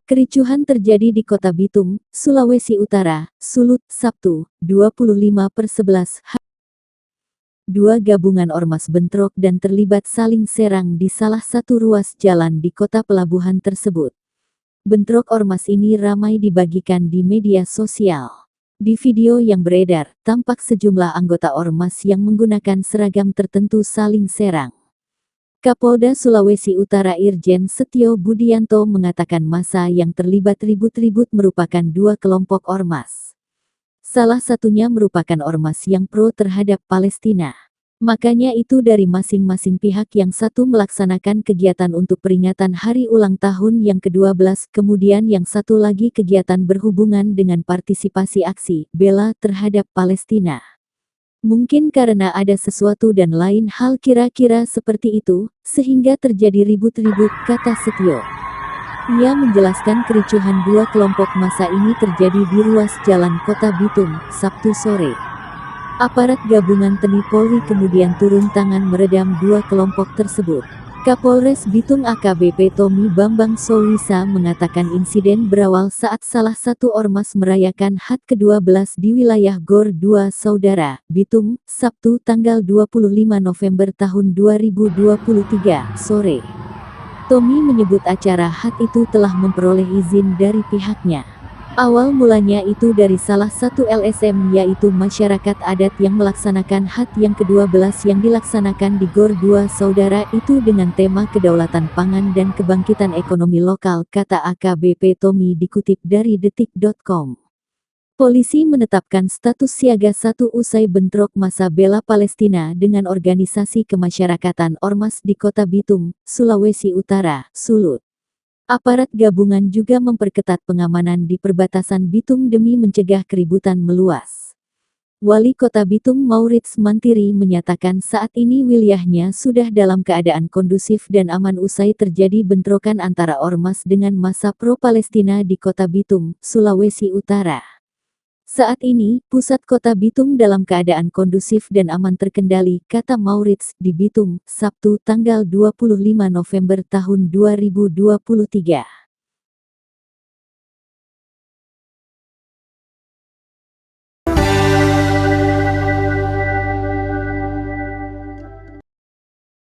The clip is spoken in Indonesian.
Kericuhan terjadi di Kota Bitung, Sulawesi Utara, Sulut, Sabtu, 25/11. Dua gabungan ormas bentrok dan terlibat saling serang di salah satu ruas jalan di kota pelabuhan tersebut. Bentrok ormas ini ramai dibagikan di media sosial. Di video yang beredar, tampak sejumlah anggota ormas yang menggunakan seragam tertentu saling serang. Kapolda Sulawesi Utara Irjen Setio Budianto mengatakan massa yang terlibat ribut-ribut merupakan dua kelompok ormas. Salah satunya merupakan ormas yang pro terhadap Palestina. Makanya itu dari masing-masing pihak, yang satu melaksanakan kegiatan untuk peringatan hari ulang tahun yang ke-12, kemudian yang satu lagi kegiatan berhubungan dengan partisipasi aksi bela terhadap Palestina. Mungkin karena ada sesuatu dan lain hal kira-kira seperti itu, sehingga terjadi ribut-ribut, kata Setio. Ia menjelaskan kericuhan dua kelompok massa ini terjadi di ruas jalan Kota Bitung, Sabtu sore. Aparat gabungan TNI Polri kemudian turun tangan meredam dua kelompok tersebut. Kapolres Bitung AKBP Tommy Bambang Solisa mengatakan insiden berawal saat salah satu ormas merayakan HUT ke-12 di wilayah Gor 2 Saudara, Bitung, Sabtu tanggal 25 November tahun 2023, sore. Tommy menyebut acara HUT itu telah memperoleh izin dari pihaknya. Awal mulanya itu dari salah satu LSM, yaitu masyarakat adat yang melaksanakan HUT yang ke-12 yang dilaksanakan di Gor 2 Saudara itu dengan tema kedaulatan pangan dan kebangkitan ekonomi lokal, kata AKBP Tommy dikutip dari detik.com. Polisi menetapkan status siaga 1 usai bentrok massa bela Palestina dengan organisasi kemasyarakatan ormas di Kota Bitung, Sulawesi Utara, Sulut. Aparat gabungan juga memperketat pengamanan di perbatasan Bitung demi mencegah keributan meluas. Wali Kota Bitung Maurits Mantiri menyatakan saat ini wilayahnya sudah dalam keadaan kondusif dan aman usai terjadi bentrokan antara ormas dengan massa pro-Palestina di Kota Bitung, Sulawesi Utara. Saat ini, pusat Kota Bitung dalam keadaan kondusif dan aman terkendali, kata Maurits, di Bitung, Sabtu tanggal 25 November tahun 2023.